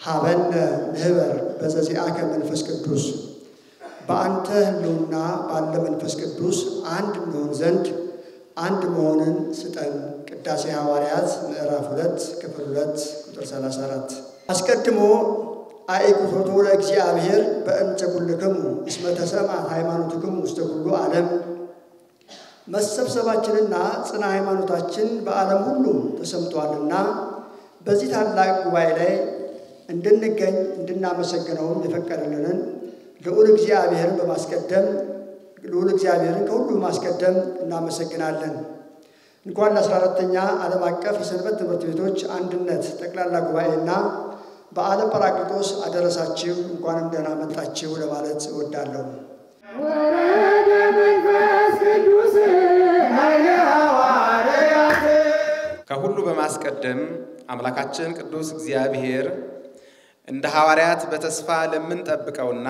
ሀበነ ንህበር በዘዚአከ መንፈስ ቅዱስ በአንተ ህልውና ባለ መንፈስ ቅዱስ አንድ እንሆን ዘንድ አንድ መሆንን ስጠን። ቅዳሴ ሐዋርያት ምዕራፍ 2 ክፍል 2 ቁጥር 34 አስቀድሞ አእኩቶቶ ለእግዚአብሔር በእንተ ኩልክሙ እስመ ተሰምዐት ሃይማኖትክሙ ውስተ ኩሉ ዓለም መሰብሰባችንና ጽና ሃይማኖታችን በዓለም ሁሉ ተሰምቷልና በዚህ ታላቅ ጉባኤ ላይ እንድንገኝ እንድናመሰግነው የፈቀደልንን ልዑል እግዚአብሔርን በማስቀደም ልዑል እግዚአብሔርን ከሁሉ በማስቀደም እናመሰግናለን። እንኳን ለ14ኛ ዓለም አቀፍ የሰንበት ትምህርት ቤቶች አንድነት ጠቅላላ ጉባኤና በዓለ ጰራቅሊጦስ አደረሳችሁ። እንኳንም ደህና መጣችሁ ለማለት እወዳለሁ። ወረደ መንፈስ ቅዱስ ኃይለ ሐዋርያት ከሁሉ በማስቀደም አምላካችን ቅዱስ እግዚአብሔር እንደ ሐዋርያት በተስፋ ለምንጠብቀውና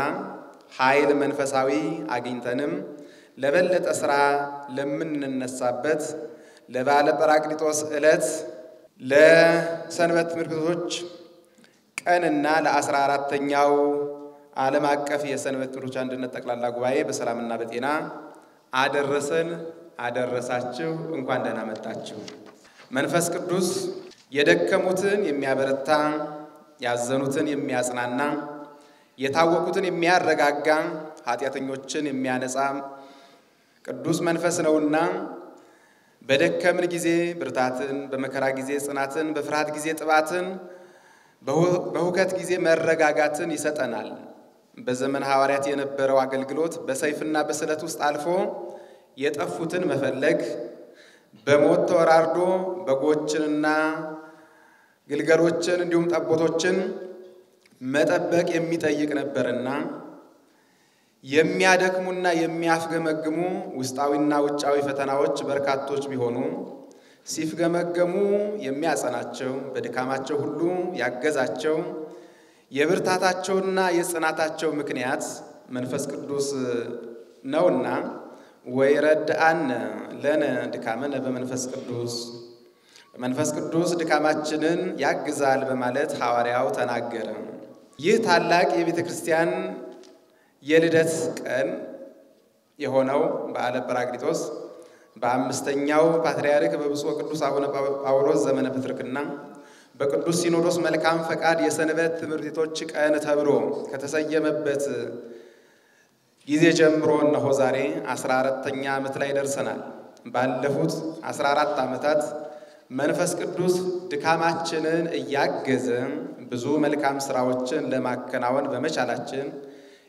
ኃይል መንፈሳዊ አግኝተንም ለበለጠ ሥራ ለምንነሳበት ለበዓለ ጰራቅሊጦስ ዕለት ለሰንበት ትምህርት ቤቶች ቀንና ለ14ኛው ዓለም አቀፍ የሰንበት ትምህርት ቤቶች አንድነት ጠቅላላ ጉባኤ በሰላምና በጤና አደረሰን አደረሳችሁ። እንኳን ደህና መጣችሁ። መንፈስ ቅዱስ የደከሙትን የሚያበረታ ያዘኑትን የሚያጽናና የታወቁትን የሚያረጋጋ ኃጢአተኞችን የሚያነጻ ቅዱስ መንፈስ ነውና በደከምን ጊዜ ብርታትን፣ በመከራ ጊዜ ጽናትን፣ በፍርሃት ጊዜ ጥባትን፣ በሁከት ጊዜ መረጋጋትን ይሰጠናል። በዘመን ሐዋርያት የነበረው አገልግሎት በሰይፍና በስለት ውስጥ አልፎ የጠፉትን መፈለግ በሞት ተወራርዶ በጎችንና ግልገሎችን እንዲሁም ጠቦቶችን መጠበቅ የሚጠይቅ ነበርና የሚያደክሙና የሚያፍገመግሙ ውስጣዊና ውጫዊ ፈተናዎች በርካቶች ቢሆኑ ሲፍገመገሙ የሚያጸናቸው በድካማቸው ሁሉ ያገዛቸው የብርታታቸውና የጽናታቸው ምክንያት መንፈስ ቅዱስ ነውና ወይረድአነ ለነ ድካመነ በመንፈስ ቅዱስ በመንፈስ ቅዱስ ድካማችንን ያግዛል በማለት ሐዋርያው ተናገረ። ይህ ታላቅ የቤተ ክርስቲያን የልደት ቀን የሆነው በዓለ ጰራቅሊጦስ በአምስተኛው ፓትርያርክ በብፁዕ ቅዱስ አቡነ ጳውሎስ ዘመነ ፕትርክና በቅዱስ ሲኖዶስ መልካም ፈቃድ የሰንበት ትምህርት ቤቶች ቀን ተብሎ ከተሰየመበት ጊዜ ጀምሮ እነሆ ዛሬ 14ኛ ዓመት ላይ ደርሰናል። ባለፉት 14 ዓመታት መንፈስ ቅዱስ ድካማችንን እያገዘ ብዙ መልካም ሥራዎችን ለማከናወን በመቻላችን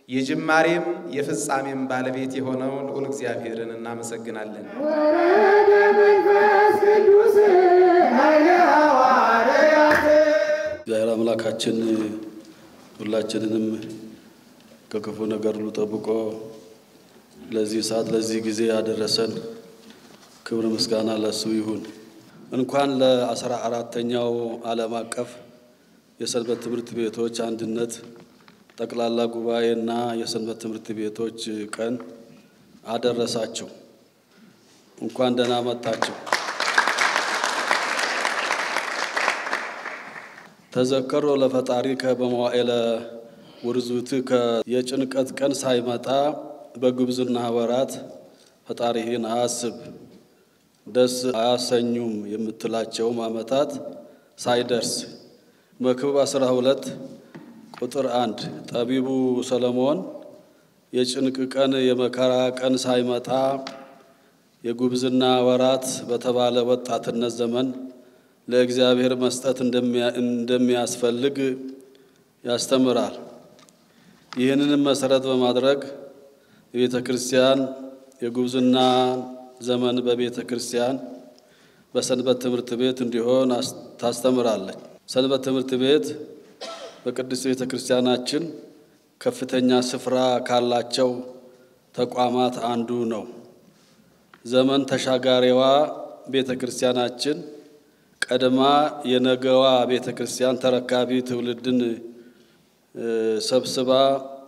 የጅማሬም የፍጻሜም ባለቤት የሆነው ልዑል እግዚአብሔርን እናመሰግናለን። ወረደ መንፈስ ቅዱስ ኃይለ ሐዋርያት እግዚአብሔር አምላካችን ሁላችንንም ከክፉ ነገር ሁሉ ጠብቆ ለዚህ ሰዓት ለዚህ ጊዜ ያደረሰን ክብር ምስጋና ለእሱ ይሁን። እንኳን ለ14ኛው ዓለም አቀፍ የሰንበት ትምህርት ቤቶች አንድነት ጠቅላላ ጉባኤና የሰንበት ትምህርት ቤቶች ቀን አደረሳችሁ። እንኳን ደህና መጣችሁ። ተዘከሮ ለፈጣሪከ በመዋዕለ ውርዙትከ የጭንቀት ቀን ሳይመጣ በጉብዝና ወራት ፈጣሪህን አስብ ደስ አያሰኙም የምትላቸውም ዓመታት ሳይደርስ መክብብ 12 ቁጥር 1 ጠቢቡ ሰሎሞን የጭንቅ ቀን የመከራ ቀን ሳይመጣ የጉብዝና ወራት በተባለ ወጣትነት ዘመን ለእግዚአብሔር መስጠት እንደሚያስፈልግ ያስተምራል። ይህንንም መሰረት በማድረግ የቤተ ክርስቲያን የጉብዝና ዘመን በቤተ ክርስቲያን በሰንበት ትምህርት ቤት እንዲሆን ታስተምራለች። ሰንበት ትምህርት ቤት በቅድስት ቤተ ክርስቲያናችን ከፍተኛ ስፍራ ካላቸው ተቋማት አንዱ ነው። ዘመን ተሻጋሪዋ ቤተ ክርስቲያናችን ቀድማ የነገዋ ቤተ ክርስቲያን ተረካቢ ትውልድን ሰብስባ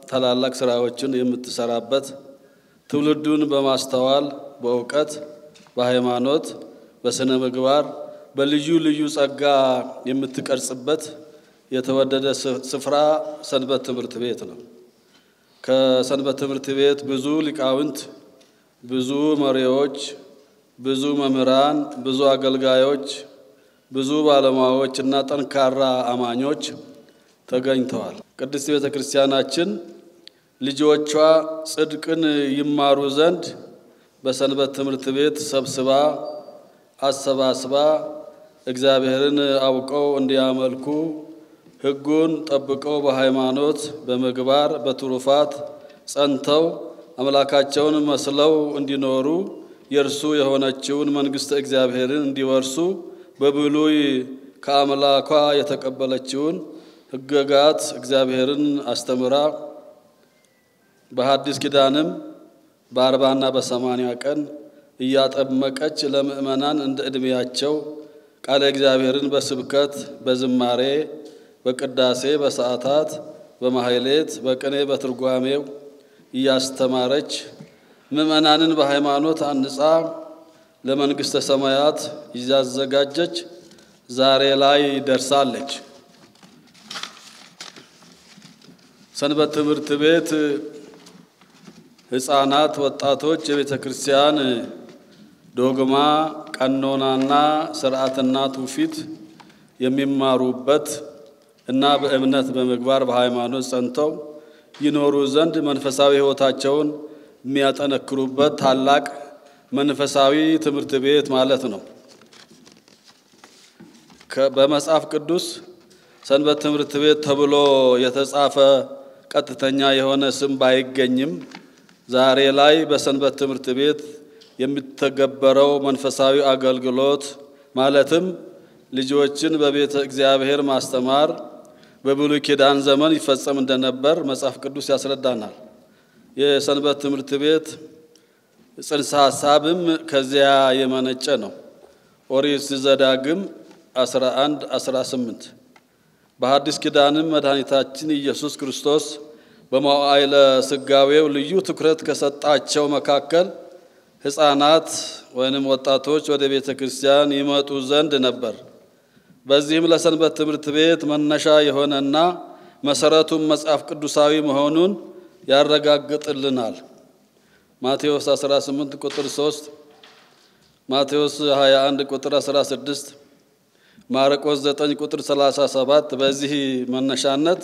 ታላላቅ ስራዎችን የምትሰራበት ትውልዱን በማስተዋል በእውቀት በሃይማኖት በስነ ምግባር በልዩ ልዩ ጸጋ የምትቀርጽበት የተወደደ ስፍራ ሰንበት ትምህርት ቤት ነው። ከሰንበት ትምህርት ቤት ብዙ ሊቃውንት፣ ብዙ መሪዎች፣ ብዙ መምህራን፣ ብዙ አገልጋዮች፣ ብዙ ባለሙያዎች እና ጠንካራ አማኞች ተገኝተዋል። ቅድስት ቤተ ክርስቲያናችን ልጆቿ ጽድቅን ይማሩ ዘንድ በሰንበት ትምህርት ቤት ሰብስባ አሰባስባ እግዚአብሔርን አውቀው እንዲያመልኩ ሕጉን ጠብቀው በሃይማኖት በመግባር በትሩፋት ጸንተው አምላካቸውን መስለው እንዲኖሩ የእርሱ የሆነችውን መንግሥተ እግዚአብሔርን እንዲወርሱ በብሉይ ከአምላኳ የተቀበለችውን ሕግጋት እግዚአብሔርን አስተምራ በሐዲስ ኪዳንም በ40 እና በ80 ቀን እያጠመቀች ለምእመናን እንደ ዕድሜያቸው ቃለ እግዚአብሔርን በስብከት በዝማሬ በቅዳሴ በሰዓታት በማህሌት በቅኔ በትርጓሜው እያስተማረች ምእመናንን በሃይማኖት አንጻ ለመንግሥተ ሰማያት እያዘጋጀች ዛሬ ላይ ደርሳለች። ሰንበት ትምህርት ቤት ሕፃናት፣ ወጣቶች የቤተ ክርስቲያን ዶግማ፣ ቀኖናና ሥርዓትና ትውፊት የሚማሩበት እና በእምነት በመግባር በሃይማኖት ጸንተው ይኖሩ ዘንድ መንፈሳዊ ሕይወታቸውን የሚያጠነክሩበት ታላቅ መንፈሳዊ ትምህርት ቤት ማለት ነው። በመጽሐፍ ቅዱስ ሰንበት ትምህርት ቤት ተብሎ የተጻፈ ቀጥተኛ የሆነ ስም ባይገኝም ዛሬ ላይ በሰንበት ትምህርት ቤት የሚተገበረው መንፈሳዊ አገልግሎት ማለትም ልጆችን በቤተ እግዚአብሔር ማስተማር በብሉይ ኪዳን ዘመን ይፈጸም እንደነበር መጽሐፍ ቅዱስ ያስረዳናል። የሰንበት ትምህርት ቤት ጽንሰ ሐሳብም ከዚያ የመነጨ ነው። ኦሪት ዘዳግም 11:18 በሐዲስ ኪዳንም መድኃኒታችን ኢየሱስ ክርስቶስ በመዋዕለ ሥጋዌው ልዩ ትኩረት ከሰጣቸው መካከል ሕፃናት ወይንም ወጣቶች ወደ ቤተ ክርስቲያን ይመጡ ዘንድ ነበር። በዚህም ለሰንበት ትምህርት ቤት መነሻ የሆነና መሰረቱም መጽሐፍ ቅዱሳዊ መሆኑን ያረጋግጥልናል። ማቴዎስ 18 ቁጥር 3፣ ማቴዎስ 21 ቁጥር 16፣ ማርቆስ 9 ቁጥር 37 በዚህ መነሻነት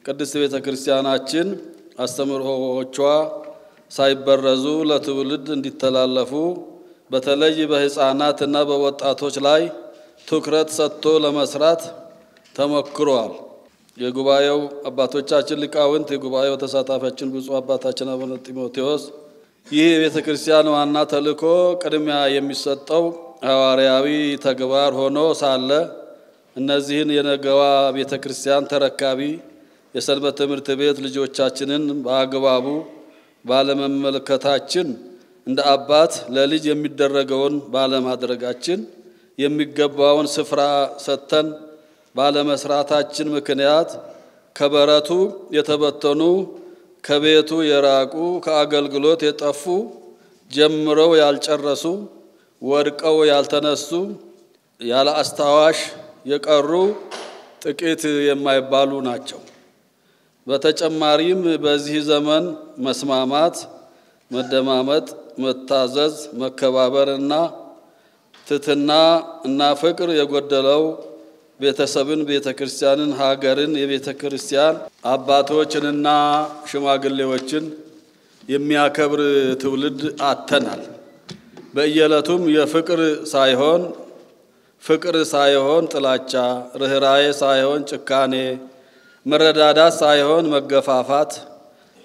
ቅድስት ቤተ ክርስቲያናችን አስተምህሮዎቿ ሳይበረዙ ለትውልድ እንዲተላለፉ በተለይ በሕፃናትና በወጣቶች ላይ ትኩረት ሰጥቶ ለመስራት ተሞክሯል። የጉባኤው አባቶቻችን ሊቃውንት፣ የጉባኤው ተሳታፊያችን ብፁዕ አባታችን አቡነ ጢሞቴዎስ ይህ የቤተ ክርስቲያን ዋና ተልእኮ ቅድሚያ የሚሰጠው ሐዋርያዊ ተግባር ሆኖ ሳለ እነዚህን የነገዋ ቤተ ክርስቲያን ተረካቢ የሰንበት ትምህርት ቤት ልጆቻችንን በአግባቡ ባለመመልከታችን እንደ አባት ለልጅ የሚደረገውን ባለማድረጋችን የሚገባውን ስፍራ ሰጥተን ባለመስራታችን ምክንያት ከበረቱ የተበተኑ ከቤቱ የራቁ ከአገልግሎት የጠፉ ጀምረው ያልጨረሱ ወድቀው ያልተነሱ ያለ አስታዋሽ የቀሩ ጥቂት የማይባሉ ናቸው። በተጨማሪም በዚህ ዘመን መስማማት፣ መደማመጥ፣ መታዘዝ፣ መከባበርና ትሕትና እና ፍቅር የጎደለው ቤተሰብን፣ ቤተክርስቲያንን፣ ሀገርን፣ የቤተክርስቲያን አባቶችንና ሽማግሌዎችን የሚያከብር ትውልድ አጥተናል። በየዕለቱም ፍቅር ሳይሆን ጥላቻ፣ ርኅራኄ ሳይሆን ጭካኔ፣ መረዳዳት ሳይሆን መገፋፋት፣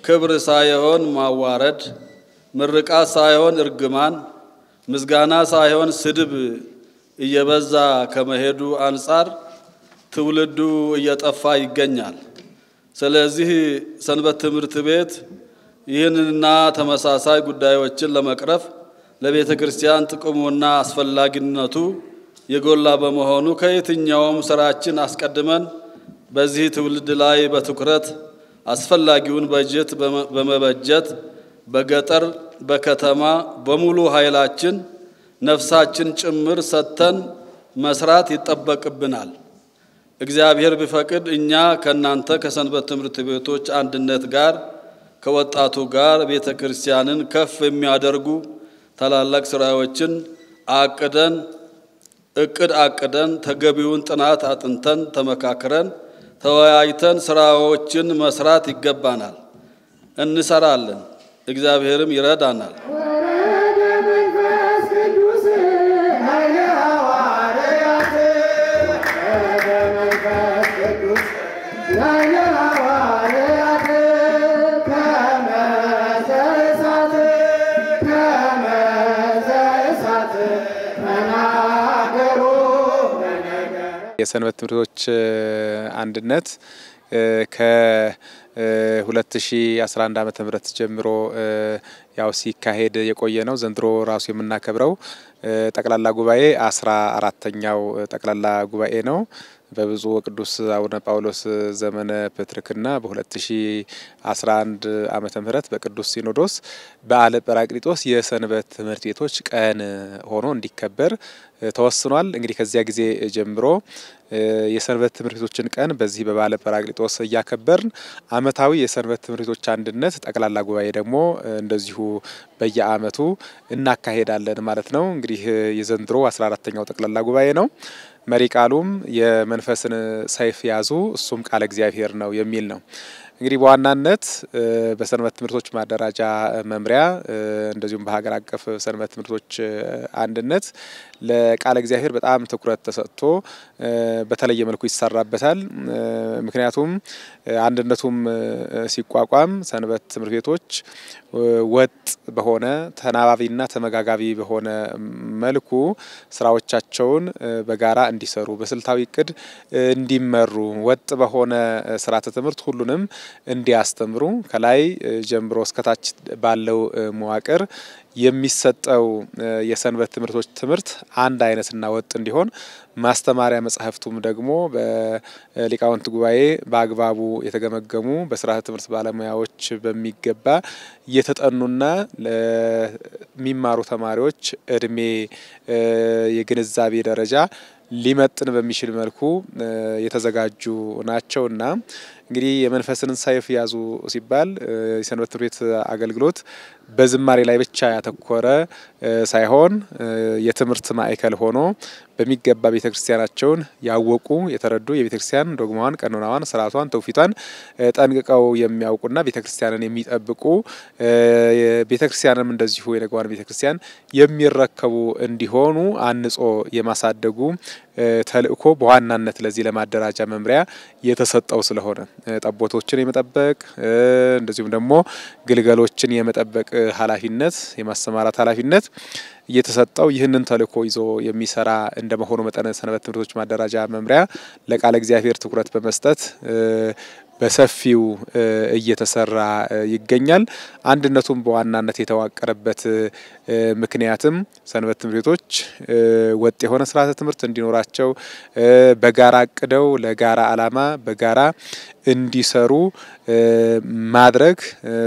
ክብር ሳይሆን ማዋረድ፣ ምርቃት ሳይሆን እርግማን፣ ምስጋና ሳይሆን ስድብ እየበዛ ከመሄዱ አንጻር ትውልዱ እየጠፋ ይገኛል። ስለዚህ ሰንበት ትምህርት ቤት ይህንና ተመሳሳይ ጉዳዮችን ለመቅረፍ ለቤተ ክርስቲያን ጥቅሙና አስፈላጊነቱ የጎላ በመሆኑ ከየትኛውም ስራችን አስቀድመን በዚህ ትውልድ ላይ በትኩረት አስፈላጊውን በጀት በመበጀት በገጠር በከተማ በሙሉ ኃይላችን ነፍሳችን ጭምር ሰጥተን መስራት ይጠበቅብናል። እግዚአብሔር ቢፈቅድ እኛ ከናንተ ከሰንበት ትምህርት ቤቶች አንድነት ጋር ከወጣቱ ጋር ቤተክርስቲያንን ከፍ የሚያደርጉ ታላላቅ ስራዎችን አቅደን ተገቢውን ጥናት አጥንተን ተመካክረን ተወያይተን ስራዎችን መስራት ይገባናል። እንሰራለን። እግዚአብሔርም ይረዳናል። የሰንበት ትምህርቶች አንድነት ከ2011 ዓመተ ምህረት ጀምሮ ያው ሲካሄድ የቆየ ነው። ዘንድሮ ራሱ የምናከብረው ጠቅላላ ጉባኤ 14ኛው ጠቅላላ ጉባኤ ነው። በብፁዕ ወቅዱስ አቡነ ጳውሎስ ዘመነ ፕትርክና በ2011 ዓመተ ምህረት በቅዱስ ሲኖዶስ በዓለ ጰራቅሊጦስ የሰንበት ትምህርት ቤቶች ቀን ሆኖ እንዲከበር ተወስኗል። እንግዲህ ከዚያ ጊዜ ጀምሮ የሰንበት ትምህርት ቤቶችን ቀን በዚህ በበዓለ ጰራቅሊጦስ እያከበርን ዓመታዊ የሰንበት ትምህርት ቤቶች አንድነት ጠቅላላ ጉባኤ ደግሞ እንደዚሁ በየዓመቱ እናካሄዳለን ማለት ነው። እንግዲህ የዘንድሮ 14ኛው ጠቅላላ ጉባኤ ነው። መሪ ቃሉም የመንፈስን ሰይፍ ያዙ እሱም ቃለ እግዚአብሔር ነው የሚል ነው። እንግዲህ በዋናነት በሰንበት ትምህርቶች ማደራጃ መምሪያ እንደዚሁም በሀገር አቀፍ ሰንበት ትምህርቶች አንድነት ለቃለ እግዚአብሔር በጣም ትኩረት ተሰጥቶ በተለየ መልኩ ይሰራበታል። ምክንያቱም አንድነቱም ሲቋቋም ሰንበት ትምህርት ቤቶች ወጥ በሆነ ተናባቢና ተመጋጋቢ በሆነ መልኩ ስራዎቻቸውን በጋራ እንዲሰሩ በስልታዊ እቅድ እንዲመሩ ወጥ በሆነ ስርዓተ ትምህርት ሁሉንም እንዲያስተምሩ ከላይ ጀምሮ እስከታች ባለው መዋቅር የሚሰጠው የሰንበት ትምህርቶች ትምህርት አንድ አይነትና ወጥ እንዲሆን ማስተማሪያ መጻሕፍቱም ደግሞ በሊቃውንት ጉባኤ በአግባቡ የተገመገሙ በስርዓተ ትምህርት ባለሙያዎች በሚገባ የተጠኑና ለሚማሩ ተማሪዎች እድሜ የግንዛቤ ደረጃ ሊመጥን በሚችል መልኩ የተዘጋጁ ናቸውና እንግዲህ የመንፈስን ሰይፍ ያዙ ሲባል የሰንበት ትምህርት ቤት አገልግሎት በዝማሬ ላይ ብቻ ያተኮረ ሳይሆን የትምህርት ማዕከል ሆኖ በሚገባ ቤተክርስቲያናቸውን ያወቁ የተረዱ የቤተክርስቲያን ዶግማዋን፣ ቀኖናዋን፣ ስርዓቷን፣ ተውፊቷን ጠንቅቀው የሚያውቁና ቤተክርስቲያንን የሚጠብቁ ቤተክርስቲያንም እንደዚሁ የነገዋን ቤተክርስቲያን የሚረከቡ እንዲሆኑ አንጾ የማሳደጉ ተልእኮ በዋናነት ለዚህ ለማደራጃ መምሪያ የተሰጠው ስለሆነ ጠቦቶችን የመጠበቅ እንደዚሁም ደግሞ ግልገሎችን የመጠበቅ ኃላፊነት የማሰማራት ኃላፊነት እየተሰጠው ይህንን ተልእኮ ይዞ የሚሰራ እንደመሆኑ መጠን ሰንበት ትምህርቶች ማደራጃ መምሪያ ለቃለ እግዚአብሔር ትኩረት በመስጠት በሰፊው እየተሰራ ይገኛል። አንድነቱም በዋናነት የተዋቀረበት ምክንያትም ሰንበት ትምህርት ቤቶች ወጥ የሆነ ስርዓተ ትምህርት እንዲኖራቸው በጋራ አቅደው ለጋራ ዓላማ በጋራ እንዲሰሩ ማድረግ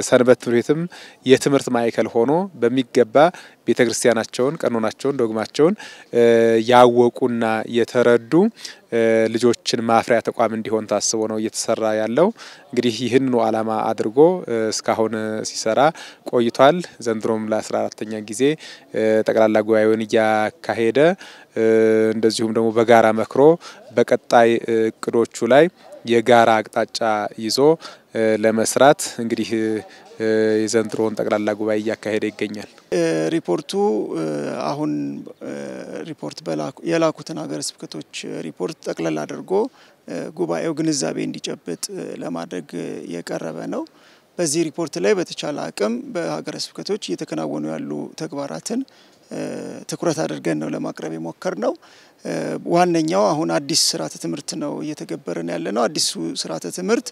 ሰንበት ትምህርት ቤትም የትምህርት ማዕከል ሆኖ በሚገባ ቤተክርስቲያናቸውን፣ ቀኖናቸውን፣ ዶግማቸውን ያወቁና የተረዱ ልጆችን ማፍሪያ ተቋም እንዲሆን ታስቦ ነው እየተሰራ ያለው። እንግዲህ ይህንኑ ዓላማ አድርጎ እስካሁን ሲሰራ ቆይቷል። ዘንድሮም ለ14ኛ ጊዜ ጠቅላላ ጉባኤውን እያካሄደ እንደዚሁም ደግሞ በጋራ መክሮ በቀጣይ እቅዶቹ ላይ የጋራ አቅጣጫ ይዞ ለመስራት እንግዲህ የዘንድሮን ጠቅላላ ጉባኤ እያካሄደ ይገኛል። ሪፖርቱ አሁን ሪፖርት የላኩትን ሀገረ ስብከቶች ሪፖርት ጠቅላላ አድርጎ ጉባኤው ግንዛቤ እንዲጨብጥ ለማድረግ የቀረበ ነው። በዚህ ሪፖርት ላይ በተቻለ አቅም በሀገረ ስብከቶች እየተከናወኑ ያሉ ተግባራትን ትኩረት አድርገን ነው ለማቅረብ የሞከርነው። ዋነኛው አሁን አዲስ ስርዓተ ትምህርት ነው እየተገበረን ያለነው። አዲሱ ስርዓተ ትምህርት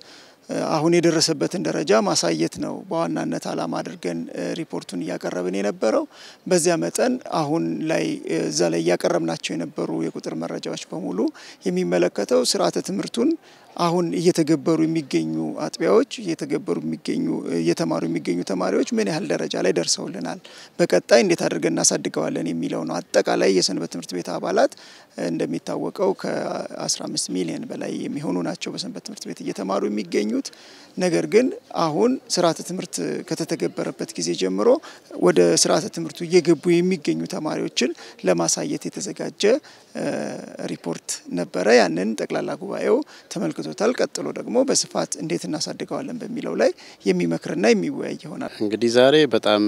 አሁን የደረሰበትን ደረጃ ማሳየት ነው በዋናነት ዓላማ አድርገን ሪፖርቱን እያቀረብን የነበረው። በዚያ መጠን አሁን ላይ እዛ ላይ እያቀረብናቸው የነበሩ የቁጥር መረጃዎች በሙሉ የሚመለከተው ስርዓተ ትምህርቱን አሁን እየተገበሩ የሚገኙ አጥቢያዎች እየተማሩ የሚገኙ ተማሪዎች ምን ያህል ደረጃ ላይ ደርሰውልናል፣ በቀጣይ እንዴት አድርገን እናሳድገዋለን የሚለው ነው። አጠቃላይ የሰንበት ትምህርት ቤት አባላት እንደሚታወቀው ከ15 ሚሊዮን በላይ የሚሆኑ ናቸው በሰንበት ትምህርት ቤት እየተማሩ የሚገኙት። ነገር ግን አሁን ስርዓተ ትምህርት ከተተገበረበት ጊዜ ጀምሮ ወደ ስርዓተ ትምህርቱ እየገቡ የሚገኙ ተማሪዎችን ለማሳየት የተዘጋጀ ሪፖርት ነበረ። ያንን ጠቅላላ ጉባኤው ተመልክቶታል። ቀጥሎ ደግሞ በስፋት እንዴት እናሳድገዋለን በሚለው ላይ የሚመክርና የሚወያይ ይሆናል። እንግዲህ ዛሬ በጣም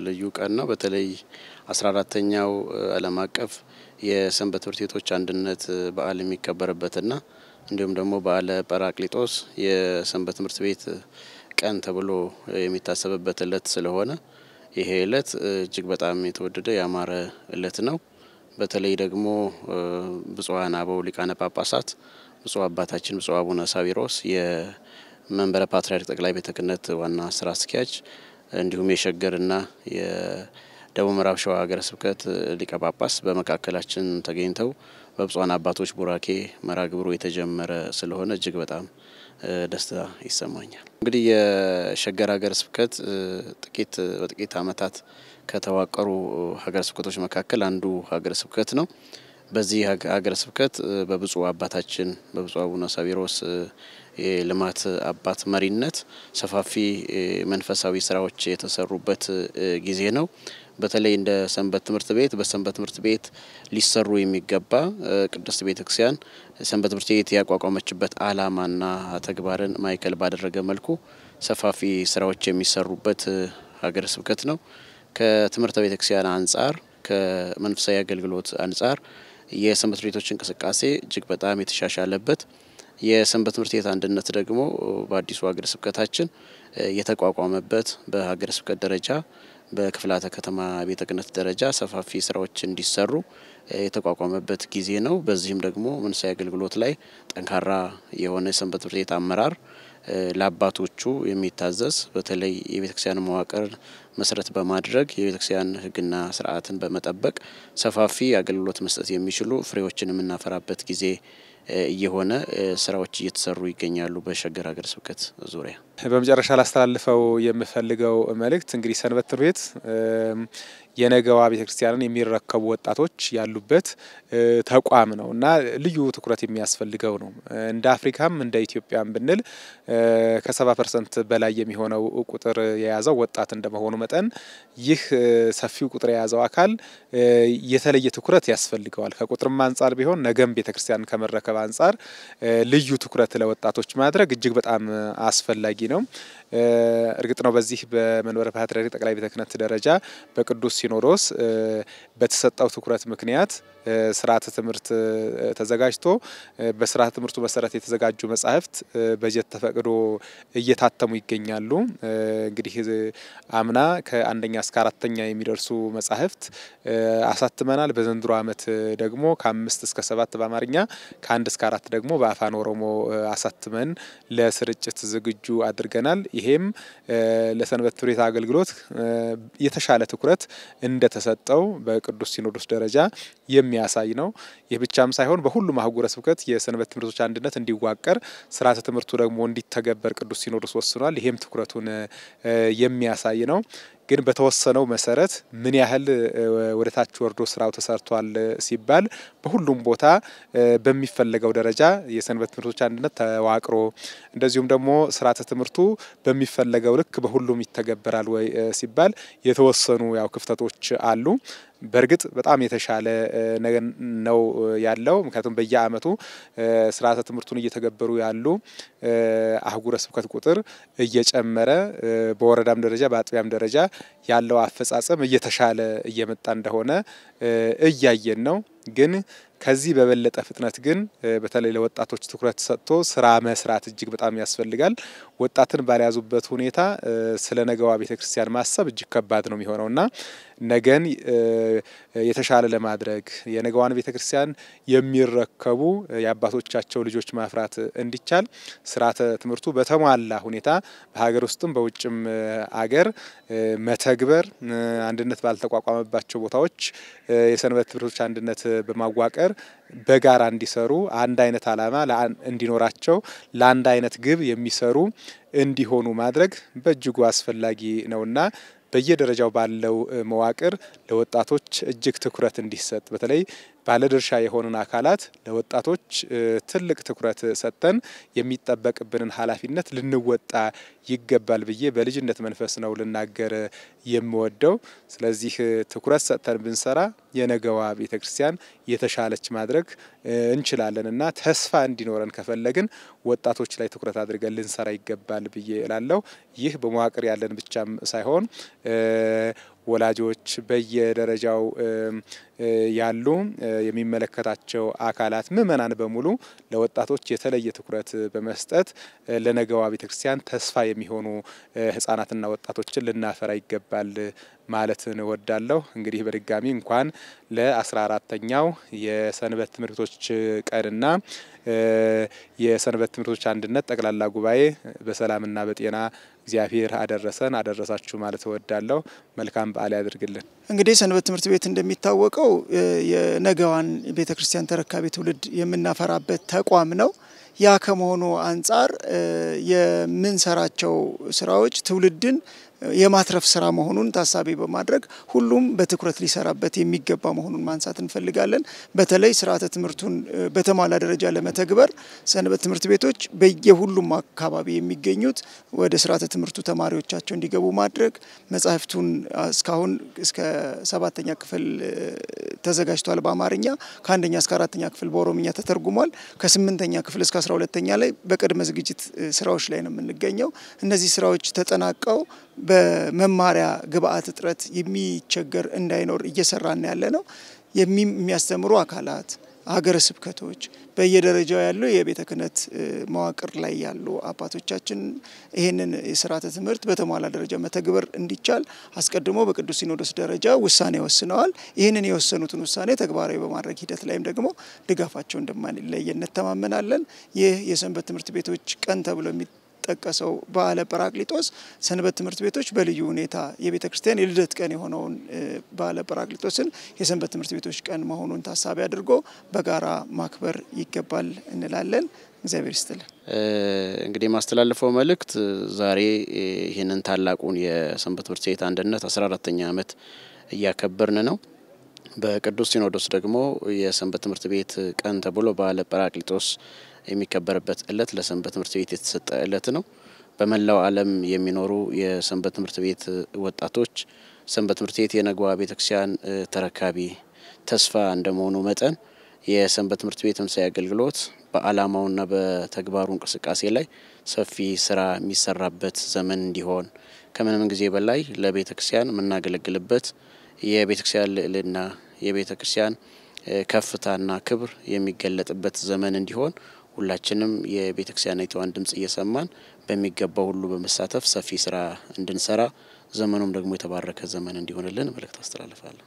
ልዩ ቀን ነው። በተለይ 14ኛው ዓለም አቀፍ የሰንበት ትምህርት ቤቶች አንድነት በዓል የሚከበርበትና እንዲሁም ደግሞ በዓለ ጰራቅሊጦስ የሰንበት ትምህርት ቤት ቀን ተብሎ የሚታሰብበት ዕለት ስለሆነ ይሄ ዕለት እጅግ በጣም የተወደደ ያማረ ዕለት ነው። በተለይ ደግሞ ብፁዓን አበው ሊቃነ ጳጳሳት ብፁዕ አባታችን ብፁዕ አቡነ ሳዊሮስ የመንበረ ፓትርያርክ ጠቅላይ ቤተ ክህነት ዋና ስራ አስኪያጅ እንዲሁም የሸገርና የደቡብ ምዕራብ ሸዋ ሀገረ ስብከት ሊቀ ጳጳስ በመካከላችን ተገኝተው በብፁዓን አባቶች ቡራኬ መርሐ ግብሩ የተጀመረ ስለሆነ እጅግ በጣም ደስታ ይሰማኛል። እንግዲህ የሸገር ሀገረ ስብከት በጥቂት ዓመታት ከተዋቀሩ ሀገረ ስብከቶች መካከል አንዱ ሀገረ ስብከት ነው። በዚህ ሀገረ ስብከት በብፁዕ አባታችን በብፁዕ አቡነ ሳዊሮስ የልማት አባት መሪነት ሰፋፊ መንፈሳዊ ስራዎች የተሰሩበት ጊዜ ነው። በተለይ እንደ ሰንበት ትምህርት ቤት በሰንበት ትምህርት ቤት ሊሰሩ የሚገባ ቅድስት ቤተክርስቲያን ሰንበት ትምህርት ቤት ያቋቋመችበት ዓላማና ተግባርን ማዕከል ባደረገ መልኩ ሰፋፊ ስራዎች የሚሰሩበት ሀገረ ስብከት ነው። ከትምህርት ቤተክርስቲያን አንጻር ከመንፈሳዊ አገልግሎት አንጻር የሰንበት ቤቶች እንቅስቃሴ እጅግ በጣም የተሻሻለበት የሰንበት ትምህርት ቤት አንድነት ደግሞ በአዲሱ ሀገረ ስብከታችን የተቋቋመበት በሀገረ ስብከት ደረጃ በክፍላተ ከተማ ቤተ ክህነት ደረጃ ሰፋፊ ስራዎች እንዲሰሩ የተቋቋመበት ጊዜ ነው። በዚህም ደግሞ መንፈሳዊ አገልግሎት ላይ ጠንካራ የሆነ የሰንበት ትምህርት ቤት አመራር ለአባቶቹ የሚታዘዝ በተለይ የቤተክርስቲያን መዋቅር መሰረት በማድረግ የቤተክርስቲያን ሕግና ስርዓትን በመጠበቅ ሰፋፊ አገልግሎት መስጠት የሚችሉ ፍሬዎችን የምናፈራበት ጊዜ እየሆነ ስራዎች እየተሰሩ ይገኛሉ በሸገር ሀገረ ስብከት ዙሪያ። በመጨረሻ ላስተላልፈው የምፈልገው መልእክት እንግዲህ ሰንበት ትምህርት ቤት የነገዋ ቤተክርስቲያንን የሚረከቡ ወጣቶች ያሉበት ተቋም ነው እና ልዩ ትኩረት የሚያስፈልገው ነው። እንደ አፍሪካም እንደ ኢትዮጵያም ብንል ከ70% በላይ የሚሆነው ቁጥር የያዘው ወጣት እንደመሆኑ መጠን ይህ ሰፊው ቁጥር የያዘው አካል የተለየ ትኩረት ያስፈልገዋል። ከቁጥርም አንጻር ቢሆን ነገም ቤተክርስቲያን ከመረከብ አንጻር ልዩ ትኩረት ለወጣቶች ማድረግ እጅግ በጣም አስፈላጊ ነው። እርግጥ ነው በዚህ በመንበረ ፓትርያርክ ጠቅላይ ቤተ ክህነት ደረጃ በቅዱስ ሲኖዶስ በተሰጠው ትኩረት ምክንያት ስርዓተ ትምህርት ተዘጋጅቶ በስርዓተ ትምህርቱ መሰረት የተዘጋጁ መጻሕፍት በጀት ተፈቅዶ እየታተሙ ይገኛሉ። እንግዲህ አምና ከ1ኛ እስከ 4ኛ የሚደርሱ መጻሕፍት አሳትመናል። በዘንድሮ ዓመት ደግሞ ከ5 እስከ 7 በአማርኛ ከ1 እስከ 4 ደግሞ በአፋን ኦሮሞ አሳትመን ለስርጭት ዝግጁ አድርገናል። ይሄም ለሰንበት ትምህርት ቤት አገልግሎት የተሻለ ትኩረት እንደተሰጠው በቅዱስ ሲኖዶስ ደረጃ የሚያሳይ ነው። ይህ ብቻም ሳይሆን በሁሉም አህጉረ ስብከት የሰንበት ትምህርቶች አንድነት እንዲዋቀር ስርዓተ ትምህርቱ ደግሞ እንዲተገበር ቅዱስ ሲኖዶስ ወስኗል። ይሄም ትኩረቱን የሚያሳይ ነው። ግን በተወሰነው መሰረት ምን ያህል ወደ ታች ወርዶ ስራው ተሰርቷል ሲባል በሁሉም ቦታ በሚፈለገው ደረጃ የሰንበት ትምህርቶች አንድነት ተዋቅሮ እንደዚሁም ደግሞ ስርዓተ ትምህርቱ በሚፈለገው ልክ በሁሉም ይተገበራል ወይ ሲባል የተወሰኑ ያው ክፍተቶች አሉ። በእርግጥ በጣም የተሻለ ነው ያለው። ምክንያቱም በየአመቱ ስርዓተ ትምህርቱን እየተገበሩ ያሉ አህጉረ ስብከት ቁጥር እየጨመረ በወረዳም ደረጃ በአጥቢያም ደረጃ ያለው አፈጻጸም እየተሻለ እየመጣ እንደሆነ እያየን ነው። ግን ከዚህ በበለጠ ፍጥነት ግን በተለይ ለወጣቶች ትኩረት ሰጥቶ ስራ መስራት እጅግ በጣም ያስፈልጋል። ወጣትን ባልያዙበት ሁኔታ ስለ ነገዋ ቤተክርስቲያን ማሰብ እጅግ ከባድ ነው የሚሆነውና ነገን የተሻለ ለማድረግ የነገዋን ቤተክርስቲያን የሚረከቡ የአባቶቻቸው ልጆች ማፍራት እንዲቻል ስርዓተ ትምህርቱ በተሟላ ሁኔታ በሀገር ውስጥም በውጭም አገር መተግበር አንድነት ባልተቋቋመባቸው ቦታዎች የሰንበት ትምህርቶች አንድነት በማዋቀር በጋራ እንዲሰሩ አንድ አይነት ዓላማ እንዲኖራቸው ለአንድ አይነት ግብ የሚሰሩ እንዲሆኑ ማድረግ በእጅጉ አስፈላጊ ነውና በየደረጃው ባለው መዋቅር ለወጣቶች እጅግ ትኩረት እንዲሰጥ በተለይ ባለድርሻ የሆኑን አካላት ለወጣቶች ትልቅ ትኩረት ሰጠን የሚጠበቅብንን ኃላፊነት ልንወጣ ይገባል ብዬ በልጅነት መንፈስ ነው ልናገር የምወደው። ስለዚህ ትኩረት ሰጥተን ብንሰራ የነገዋ ቤተክርስቲያን የተሻለች ማድረግ እንችላለንና ተስፋ እንዲኖረን ከፈለግን ወጣቶች ላይ ትኩረት አድርገን ልንሰራ ይገባል ብዬ እላለሁ። ይህ በመዋቅር ያለን ብቻም ሳይሆን ወላጆች በየደረጃው ያሉ የሚመለከታቸው አካላት ምእመናን በሙሉ ለወጣቶች የተለየ ትኩረት በመስጠት ለነገዋ ቤተክርስቲያን ተስፋ የሚሆኑ ህፃናትና ወጣቶችን ልናፈራ ይገባል ማለት እወዳለሁ። እንግዲህ በድጋሚ እንኳን ለ14ኛው የሰንበት ትምህርቶች ቀንና የሰንበት ትምህርቶች አንድነት ጠቅላላ ጉባኤ በሰላምና በጤና እግዚአብሔር አደረሰን አደረሳችሁ ማለት እወዳለሁ። መልካም በዓል ያድርግልን። እንግዲህ ሰንበት ትምህርት ቤት እንደሚታወቀው የነገዋን ቤተክርስቲያን ተረካቢ ትውልድ የምናፈራበት ተቋም ነው። ያ ከመሆኑ አንፃር የምንሰራቸው ስራዎች ትውልድን የማትረፍ ስራ መሆኑን ታሳቢ በማድረግ ሁሉም በትኩረት ሊሰራበት የሚገባ መሆኑን ማንሳት እንፈልጋለን። በተለይ ስርዓተ ትምህርቱን በተሟላ ደረጃ ለመተግበር ሰንበት ትምህርት ቤቶች በየሁሉም አካባቢ የሚገኙት ወደ ስርዓተ ትምህርቱ ተማሪዎቻቸው እንዲገቡ ማድረግ መጻሕፍቱን እስካሁን እስከ 7ኛ ክፍል ተዘጋጅቷል በአማርኛ ከ1ኛ እስከ 4ኛ ክፍል በኦሮምኛ ተተርጉሟል። ከ8ኛ ክፍል እስከ 12ኛ ላይ በቅድመ ዝግጅት ስራዎች ላይ ነው የምንገኘው። እነዚህ ስራዎች ተጠናቀው በመማሪያ ግብአት እጥረት የሚቸገር እንዳይኖር እየሰራን ያለ ነው። የሚያስተምሩ አካላት ሀገረ ስብከቶች በየደረጃው ያሉ የቤተ ክህነት መዋቅር ላይ ያሉ አባቶቻችን ይሄንን የሥርዓተ ትምህርት በተሟላ ደረጃ መተግበር እንዲቻል አስቀድሞ በቅዱስ ሲኖዶስ ደረጃ ውሳኔ ወስነዋል። ይሄንን የወሰኑትን ውሳኔ ተግባራዊ በማድረግ ሂደት ላይም ደግሞ ድጋፋቸው እንደማይለይ እንተማመናለን። ይህ የሰንበት ትምህርት ቤቶች ቀን ተብሎ ጠቀሰው በዓለ ጰራቅሊጦስ ሰንበት ትምህርት ቤቶች በልዩ ሁኔታ የቤተ ክርስቲያን የልደት ቀን የሆነውን በዓለ ጰራቅሊጦስን የሰንበት ትምህርት ቤቶች ቀን መሆኑን ታሳቢ አድርጎ በጋራ ማክበር ይገባል እንላለን። እግዚአብሔር ይስጥልን። እንግዲህ ማስተላለፈው መልእክት ዛሬ ይህንን ታላቁን የሰንበት ትምህርት ቤት አንድነት 14ኛ ዓመት እያከበርን ነው። በቅዱስ ሲኖዶስ ደግሞ የሰንበት ትምህርት ቤት ቀን ተብሎ በዓለ ጰራቅሊጦስ የሚከበርበት ዕለት ለሰንበት ትምህርት ቤት የተሰጠ ዕለት ነው። በመላው ዓለም የሚኖሩ የሰንበት ትምህርት ቤት ወጣቶች ሰንበት ትምህርት ቤት የነገዋ ቤተክርስቲያን ተረካቢ ተስፋ እንደመሆኑ መጠን የሰንበት ትምህርት ቤት መንፈሳዊ አገልግሎት በዓላማውና በተግባሩ እንቅስቃሴ ላይ ሰፊ ስራ የሚሰራበት ዘመን እንዲሆን ከምንም ጊዜ በላይ ለቤተክርስቲያን የምናገለግልበት የቤተክርስቲያን ልዕልና የቤተክርስቲያን ከፍታና ክብር የሚገለጥበት ዘመን እንዲሆን ሁላችንም የቤተክርስቲያኒቷን ድምጽ እየሰማን በሚገባው ሁሉ በመሳተፍ ሰፊ ስራ እንድንሰራ ዘመኑም ደግሞ የተባረከ ዘመን እንዲሆንልን መልእክት አስተላልፋለሁ።